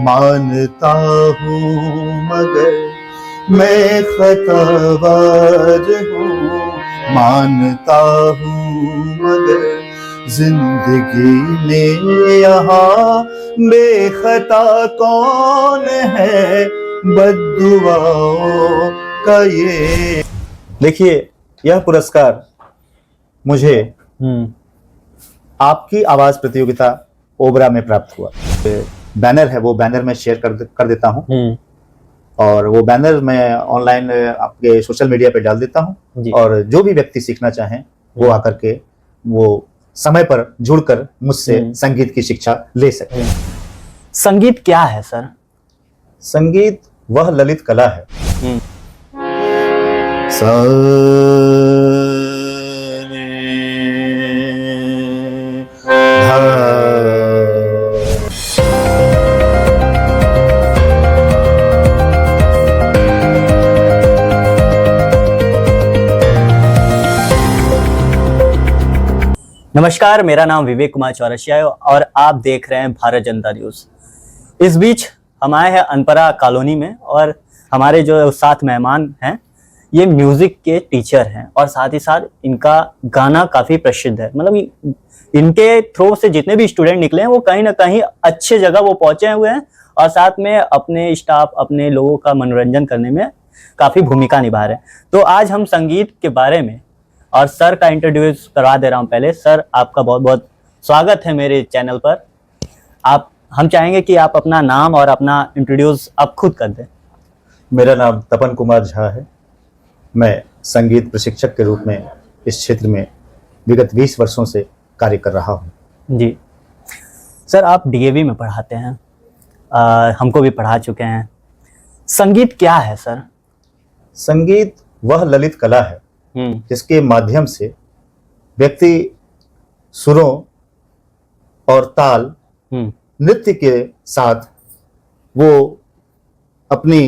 मानता हूँ मगर मैं खतावार हूँ, मानता हूँ मगर जिंदगी में यहाँ बेखता कौन है, बद्दुआओं का ये। देखिए, यह पुरस्कार मुझे आपकी आवाज प्रतियोगिता ओबरा में प्राप्त हुआ। बैनर है, वो बैनर मैं शेयर कर देता हूँ और वो बैनर मैं ऑनलाइन आपके सोशल मीडिया पे डाल देता हूँ और जो भी व्यक्ति सीखना चाहें वो आकर के वो समय पर जुड़कर मुझसे संगीत की शिक्षा ले सकते हैं। संगीत क्या है सर? संगीत वह ललित कला है। नमस्कार, मेरा नाम विवेक कुमार चौरसिया है और आप देख रहे हैं भारत जनता न्यूज। इस बीच हम आए हैं अनपरा कॉलोनी में और हमारे जो साथ मेहमान हैं ये म्यूजिक के टीचर हैं और साथ ही साथ इनका गाना काफी प्रसिद्ध है। मतलब इनके थ्रू से जितने भी स्टूडेंट निकले हैं वो कहीं ना कहीं अच्छे जगह वो पहुंचे हुए हैं और साथ में अपने स्टाफ, अपने लोगों का मनोरंजन करने में काफी भूमिका निभा रहे हैं। तो आज हम संगीत के बारे में और सर का इंट्रोड्यूस करवा दे रहा हूं। पहले सर, आपका बहुत बहुत स्वागत है मेरे चैनल पर। हम चाहेंगे कि आप अपना नाम और अपना इंट्रोड्यूस आप खुद कर दें। मेरा नाम तपन कुमार झा है। मैं संगीत प्रशिक्षक के रूप में इस क्षेत्र में विगत 20 वर्षों से कार्य कर रहा हूं। जी सर, आप डीएवी में पढ़ाते हैं, हमको भी पढ़ा चुके हैं। संगीत क्या है सर? संगीत वह ललित कला है जिसके माध्यम से व्यक्ति सुरों और ताल नृत्य के साथ वो अपनी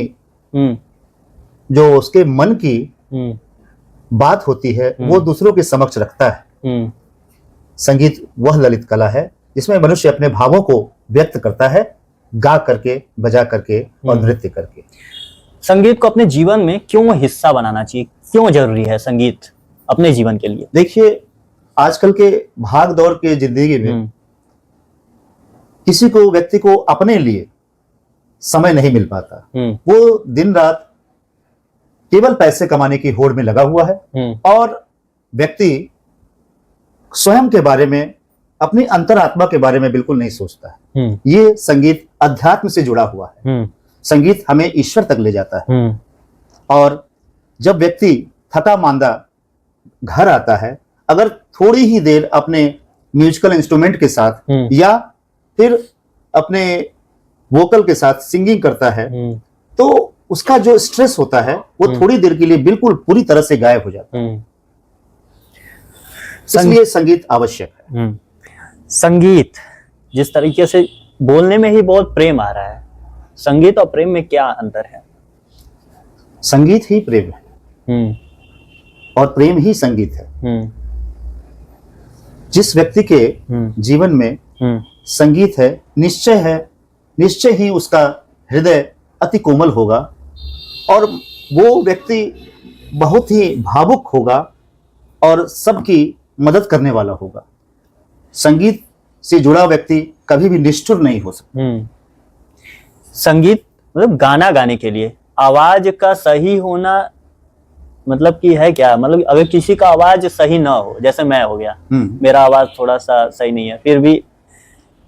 जो उसके मन की बात होती है वो दूसरों के समक्ष रखता है। संगीत वह ललित कला है जिसमें मनुष्य अपने भावों को व्यक्त करता है, गा करके, बजा करके और नृत्य करके। संगीत को अपने जीवन में क्यों हिस्सा बनाना चाहिए, क्यों जरूरी है संगीत अपने जीवन के लिए? देखिए, आजकल के भाग दौड़ के जिंदगी में किसी को, व्यक्ति को अपने लिए समय नहीं मिल पाता। वो दिन रात केवल पैसे कमाने की होड़ में लगा हुआ है और व्यक्ति स्वयं के बारे में, अपनी अंतरात्मा के बारे में बिल्कुल नहीं सोचता है। ये संगीत अध्यात्म से जुड़ा हुआ है। संगीत हमें ईश्वर तक ले जाता है और जब व्यक्ति थका मांदा घर आता है, अगर थोड़ी ही देर अपने म्यूजिकल इंस्ट्रूमेंट के साथ या फिर अपने वोकल के साथ सिंगिंग करता है तो उसका जो स्ट्रेस होता है वो थोड़ी देर के लिए बिल्कुल पूरी तरह से गायब हो जाता है। इसलिए संगीत आवश्यक है। संगीत जिस तरीके से बोलने में ही बहुत प्रेम आ रहा है, संगीत और प्रेम में क्या अंतर है? संगीत ही प्रेम है और प्रेम ही संगीत है। जिस व्यक्ति के जीवन में संगीत है, निश्चय ही उसका हृदय अति कोमल होगा और वो व्यक्ति बहुत ही भावुक होगा और सबकी मदद करने वाला होगा। संगीत से जुड़ा व्यक्ति कभी भी निष्ठुर नहीं हो सकता। संगीत मतलब गाना गाने के लिए आवाज का सही होना मतलब कि है क्या? मतलब अगर किसी का आवाज सही ना हो, जैसे मैं हो गया, मेरा आवाज थोड़ा सा सही नहीं है, फिर भी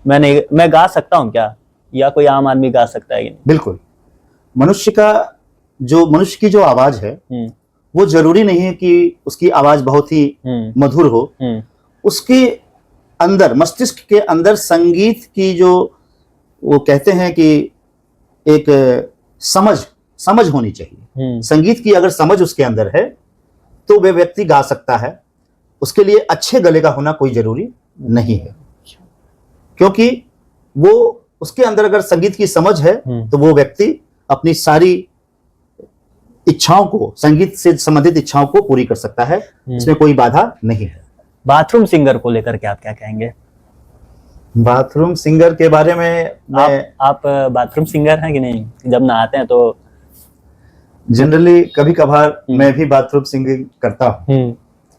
मैं गा सकता हूँ क्या? या कोई आम आदमी गा सकता है कि नहीं? बिल्कुल। मनुष्य की जो आवाज है वो जरूरी नहीं है कि उसकी आवाज बहुत ही मधुर हो। उसके अंदर, मस्तिष्क के अंदर संगीत की जो वो कहते हैं कि एक समझ होनी चाहिए। संगीत की अगर समझ उसके अंदर है तो वह व्यक्ति गा सकता है। उसके लिए अच्छे गले का होना कोई जरूरी नहीं है, क्योंकि वो उसके अंदर अगर संगीत की समझ है तो वो व्यक्ति अपनी सारी इच्छाओं को, संगीत से संबंधित इच्छाओं को पूरी कर सकता है। इसमें कोई बाधा नहीं है। बाथरूम सिंगर को लेकर के आप क्या कहेंगे? बाथरूम सिंगर के बारे में मैं आप बाथरूम सिंगर हैं कि नहीं? जब नहाते हैं तो जनरली कभी कभार मैं भी बाथरूम सिंगिंग करता हूँ,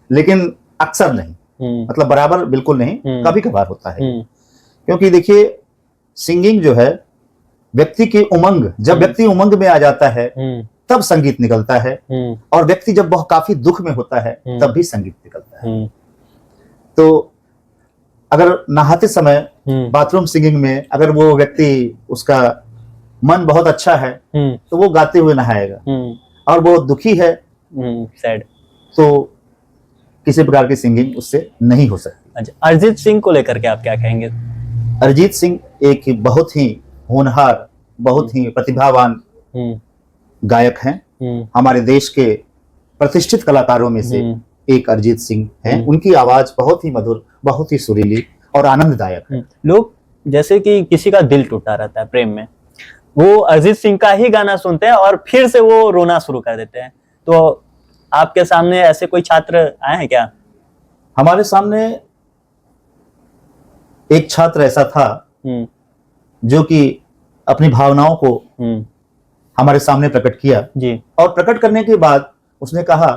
लेकिन अक्सर नहीं, मतलब बराबर बिल्कुल नहीं, कभी कभार होता है। क्योंकि देखिए सिंगिंग जो है व्यक्ति की उमंग, जब व्यक्ति उमंग में आ जाता है तब संगीत निकलता है, और व्यक्ति जब बहुत काफी दुख में होता है तब भी संगीत निकलता है। तो अगर नहाते समय बाथरूम सिंगिंग में अगर वो व्यक्ति, उसका मन बहुत अच्छा है तो वो गाते हुए नहाएगा, और वो दुखी है सैड, तो किसी प्रकार की सिंगिंग उससे नहीं हो सकती। अच्छा, अरिजीत सिंह को लेकर के आप क्या कहेंगे? अरिजीत सिंह एक बहुत ही होनहार, बहुत ही प्रतिभावान गायक हैं। हमारे देश के प्रतिष्ठित कलाकारों में से एक अरिजीत सिंह हैं। उनकी आवाज बहुत ही मधुर, बहुत ही सुरीली और आनंददायक है। लोग जैसे कि किसी का दिल टूटा रहता है प्रेम में, वो अरिजीत सिंह का ही गाना सुनते हैं और फिर से वो रोना शुरू कर देते हैं। तो आपके सामने ऐसे कोई छात्र आए हैं क्या? हमारे सामने एक छात्र ऐसा था जो कि अपनी भावनाओं को हमारे सामने प्रकट किया जी। और प्रकट करने के बाद उसने कहा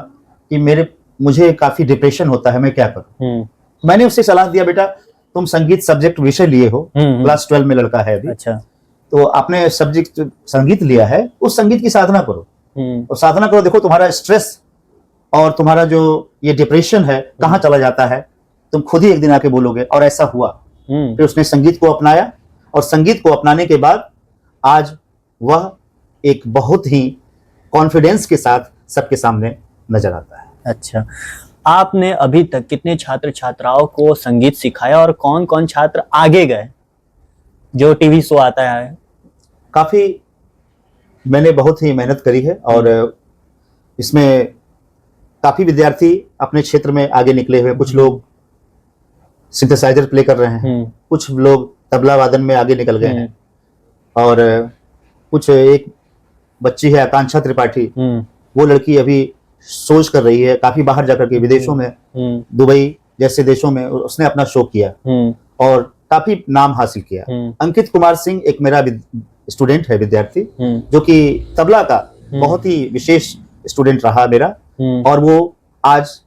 कि मुझे काफी डिप्रेशन होता है, मैं क्या करूं। मैंने उससे सलाह दिया, बेटा तुम संगीत सब्जेक्ट विषय लिए हो, क्लास 12 में लड़का है अभी। अच्छा। तो आपने सब्जेक्ट संगीत लिया है, उस संगीत की साधना करो, और साधना करो, देखो तुम्हारा स्ट्रेस और तुम्हारा जो ये डिप्रेशन है कहाँ चला जाता है, तुम खुद ही एक दिन आके बोलोगे। और ऐसा हुआ। फिर उसने संगीत को अपनाया, और संगीत को अपनाने के बाद आज वह एक बहुत ही कॉन्फिडेंस के साथ सबके सामने नजर आता है। अच्छा, आपने अभी तक कितने छात्र छात्राओं को संगीत सिखाया और कौन कौन छात्र आगे गए? जो टीवी शो आता है, काफी मैंने बहुत ही मेहनत करी है, और इसमें काफी विद्यार्थी अपने क्षेत्र में आगे निकले हुए। कुछ लोग सिंथेसाइजर प्ले कर रहे हैं, कुछ लोग तबला वादन में आगे निकल गए हैं, और कुछ एक बच्ची है आकांक्षा त्रिपाठी, वो लड़की अभी सोच कर रही है काफी बाहर जाकर के, विदेशों में, दुबई जैसे देशों में उसने अपना शो किया और काफी नाम हासिल किया। अंकित कुमार सिंह एक मेरा स्टूडेंट है, विद्यार्थी, जो कि तबला का बहुत ही विशेष स्टूडेंट रहा मेरा, और वो आज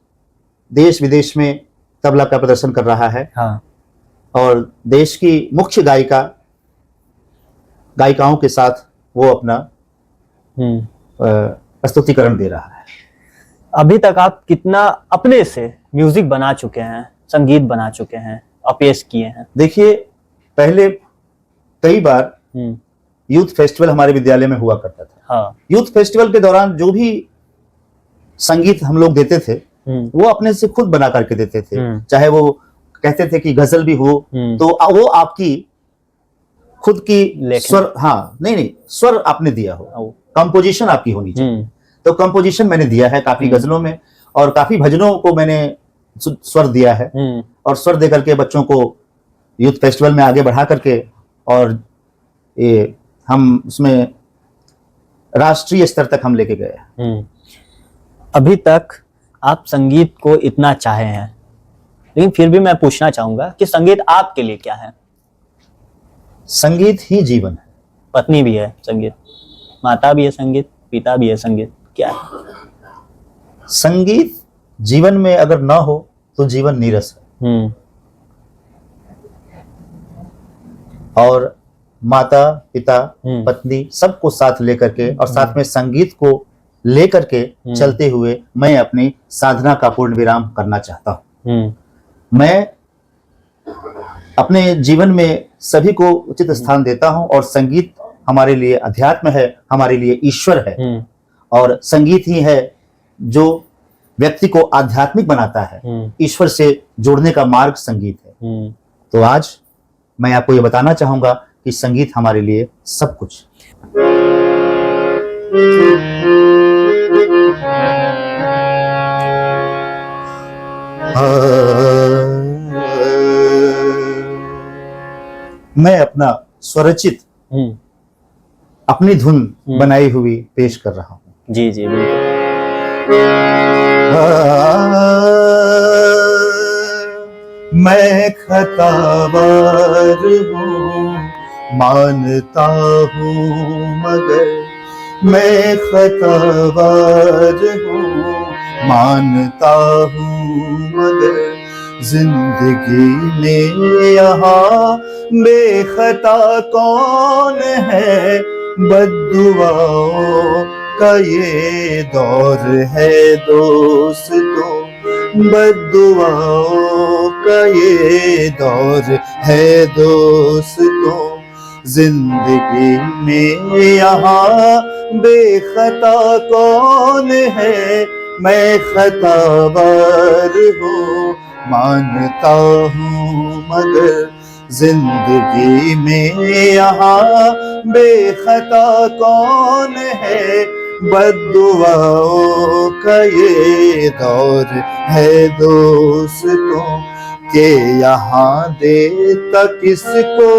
देश विदेश में तबला का प्रदर्शन कर रहा है। हाँ। और देश की मुख्य गायिकाओं के साथ वो अपना प्रस्तुतिकरण दे रहा है। अभी तक आप कितना अपने से म्यूजिक बना चुके हैं, संगीत बना चुके हैं और पेश किए हैं? देखिए, पहले कई बार यूथ फेस्टिवल हमारे विद्यालय में हुआ करता था। हाँ। यूथ फेस्टिवल के दौरान जो भी संगीत हम लोग देते थे वो अपने से खुद बना करके देते थे। चाहे वो कहते थे कि गजल भी हो तो वो आपकी खुद की स्वर, हाँ नहीं, स्वर आपने दिया हो, कंपोजिशन आपकी होनी चाहिए। तो कंपोजिशन मैंने दिया है काफी गजलों में, और काफी भजनों को मैंने स्वर दिया है, और स्वर दे करके बच्चों को यूथ फेस्टिवल में आगे बढ़ा करके, और ये हम उसमें राष्ट्रीय स्तर तक हम लेके गए। अभी तक आप संगीत को इतना चाहे हैं, लेकिन फिर भी मैं पूछना चाहूंगा कि संगीत आपके लिए क्या है? संगीत ही जीवन है। पत्नी भी है संगीत, माता भी है संगीत, पिता भी है संगीत, क्या है? संगीत जीवन में अगर ना हो तो जीवन नीरस है। और माता पिता पत्नी सबको साथ लेकर के, और साथ में संगीत को लेकर के चलते हुए मैं अपनी साधना का पूर्ण विराम करना चाहता हूं। मैं अपने जीवन में सभी को उचित स्थान देता हूं, और संगीत हमारे लिए अध्यात्म है, हमारे लिए ईश्वर है, और संगीत ही है जो व्यक्ति को आध्यात्मिक बनाता है। ईश्वर से जोड़ने का मार्ग संगीत है। तो आज मैं आपको ये बताना चाहूंगा कि संगीत हमारे लिए सब कुछ। मैं अपना स्वरचित अपनी धुन बनाई हुई पेश कर रहा हूं। जी जी बिल्कुल। मैं खतावार हूँ मानता हूँ, मगर मैं खतावार हूँ मानता हूँ, मगर जिंदगी में यहाँ बेखता कौन है। बद्दुआओं का ये दौर है दोस्तों, बद्दुआओं का ये दौर है दोस्तों। जिंदगी में यहाँ बेखता कौन है। मैं खतावार हूँ मानता हूँ, मगर जिंदगी में यहाँ बेखता कौन है। बद्दुआओं का ये दौर है दोस्तों, के यहाँ देता किसको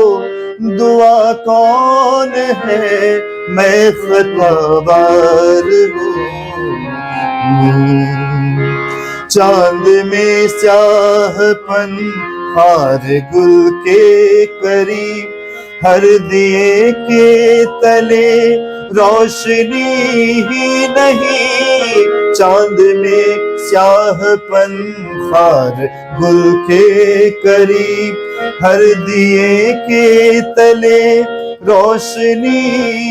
दुआ कौन है। मैं खतावार हूँ। चांद में स्याहपन हार गुल के करीब, हर दिए के तले रोशनी ही नहीं। चांद में स्याहपन हार गुल के करीब, हर दिए के तले रोशनी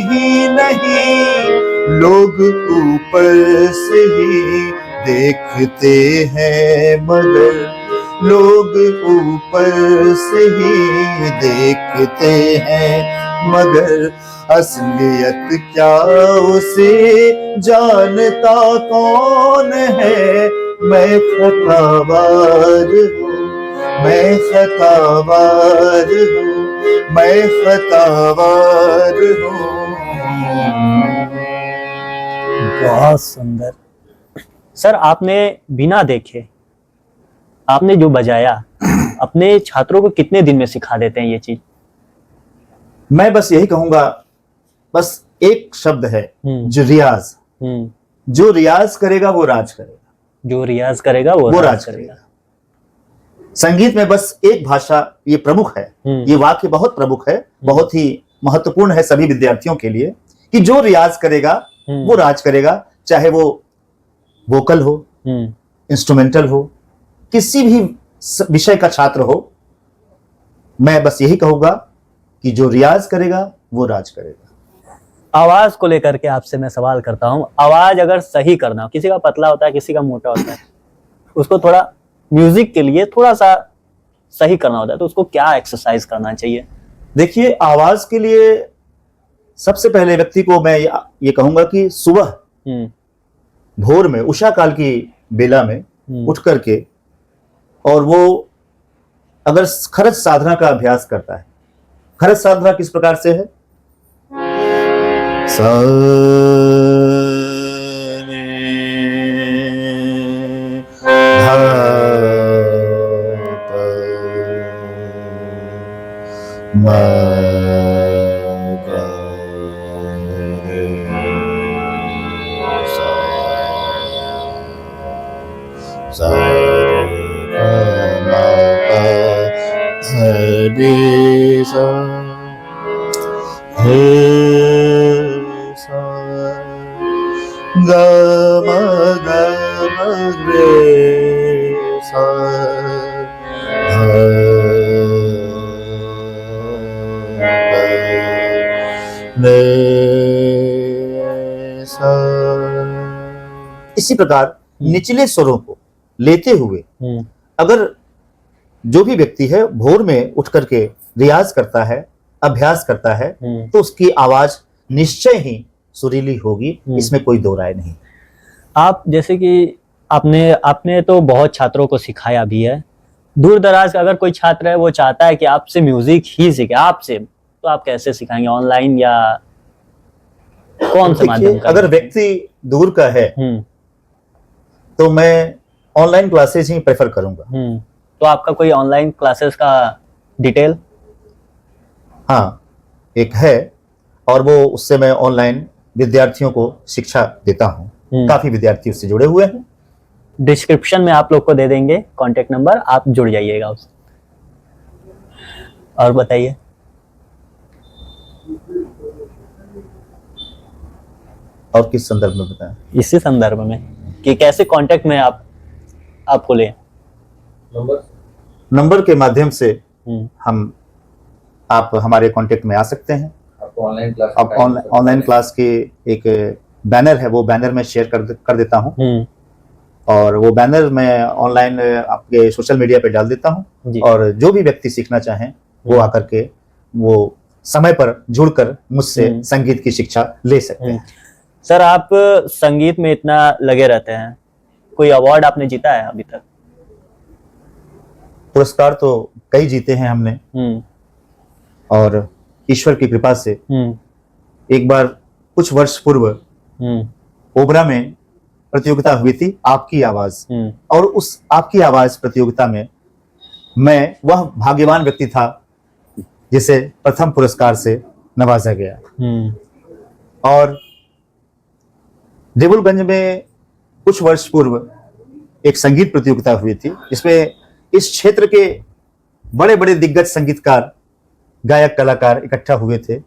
ही नहीं। लोग ऊपर से ही देखते हैं, मगर लोग ऊपर से ही देखते हैं, मगर असलियत क्या उसे जानता कौन है। मैं खतावार हूँ, मैं खतावार हूँ, मैं खतावार हूँ। बहुत सुंदर सर, आपने बिना देखे आपने जो बजाया, अपने छात्रों को कितने दिन में सिखा देते हैं ये चीज? मैं बस यही कहूंगा, बस एक शब्द है, जो रियाज। जो रियाज करेगा वो राज करेगा, जो रियाज करेगा वो राज करेगा। संगीत में बस एक भाषा, ये प्रमुख है, ये वाक्य बहुत प्रमुख है, बहुत ही महत्वपूर्ण है सभी विद्यार्थियों के लिए, कि जो रियाज करेगा वो राज करेगा। चाहे वो वोकल हो, इंस्ट्रूमेंटल हो, किसी भी विषय का छात्र हो, मैं बस यही कहूंगा कि जो रियाज करेगा वो राज करेगा। आवाज को लेकर के आपसे मैं सवाल करता हूं, आवाज अगर सही करना हो, किसी का पतला होता है, किसी का मोटा होता है, उसको थोड़ा म्यूजिक के लिए थोड़ा सा सही करना होता है, तो उसको क्या एक्सरसाइज करना चाहिए? देखिए, आवाज के लिए सबसे पहले व्यक्ति को मैं ये कहूंगा कि सुबह भोर में, उषा काल की बेला में उठ करके, और वो अगर खरज साधना का अभ्यास करता है। खरज साधना किस प्रकार से है? सा इसी प्रकार निचले स्वरों को लेते हुए अगर जो भी व्यक्ति है भोर में उठ करके रियाज करता है, अभ्यास करता है, तो उसकी आवाज निश्चय ही सुरीली होगी, इसमें कोई दो राय नहीं। आप जैसे कि आपने तो बहुत छात्रों को सिखाया भी है। दूर दराज का अगर कोई छात्र है, वो चाहता है कि आपसे म्यूजिक ही सीखे, आपसे, तो आप कैसे सिखाएंगे? ऑनलाइन या कौन से माध्यम? अगर व्यक्ति दूर का है तो मैं ऑनलाइन क्लासेस ही प्रेफर करूंगा। तो आपका कोई ऑनलाइन क्लासेस का डिटेल? हाँ, एक है, और वो उससे मैं ऑनलाइन विद्यार्थियों को शिक्षा देता हूँ। काफी विद्यार्थी उससे जुड़े हुए हैं, डिस्क्रिप्शन में आप लोग को दे देंगे कांटेक्ट नंबर, आप जुड़ जाइएगा उससे। और बताइए। और किस संदर्भ में बताएं? इसी संदर्भ में कि कैसे कांटेक्ट में आपको ले। नंबर के माध्यम से हम आप हमारे कांटेक्ट में आ सकते हैं। अब ऑनलाइन क्लास के एक बैनर है, वो बैनर मैं शेयर कर देता हूँ, और वो बैनर मैं ऑनलाइन आपके सोशल मीडिया पे डाल देता हूँ, और जो भी व्यक्ति सीखना चाहें वो आकर के वो समय पर जुड़कर मुझसे संगीत की शिक्षा ले सकते हैं। सर, आप संगीत में इतना लगे रहते हैं, कोई अवार्ड आपने जीता है अभी तक? पुरस्कार तो कई जीते हैं हमने, और ईश्वर की कृपा से एक बार कुछ वर्ष पूर्व ओबरा में प्रतियोगिता हुई थी, आपकी आवाज, और उस आपकी आवाज प्रतियोगिता में मैं वह भाग्यवान व्यक्ति था जिसे प्रथम पुरस्कार से नवाजा गया। और देवुलगंज में कुछ वर्ष पूर्व एक संगीत प्रतियोगिता हुई थी, जिसमें इस क्षेत्र के बड़े बड़े दिग्गज संगीतकार, गायक, कलाकार इकट्ठा हुए थे,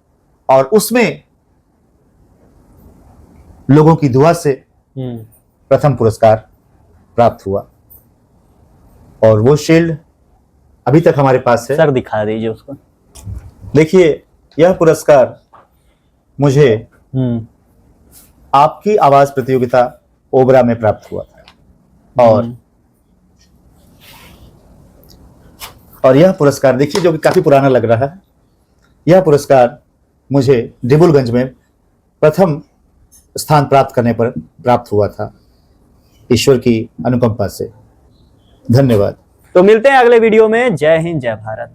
और उसमें लोगों की दुआ से प्रथम पुरस्कार प्राप्त हुआ, और वो शील्ड अभी तक हमारे पास है। सर दिखा दीजिए उसको। देखिए, यह पुरस्कार मुझे आपकी आवाज प्रतियोगिता ओबरा में प्राप्त हुआ था, और यह पुरस्कार देखिए, जो कि काफी पुराना लग रहा है, यह पुरस्कार मुझे देवुलगंज में प्रथम स्थान प्राप्त करने पर प्राप्त हुआ था, ईश्वर की अनुकंपा से। धन्यवाद। तो मिलते हैं अगले वीडियो में। जय हिंद, जय भारत।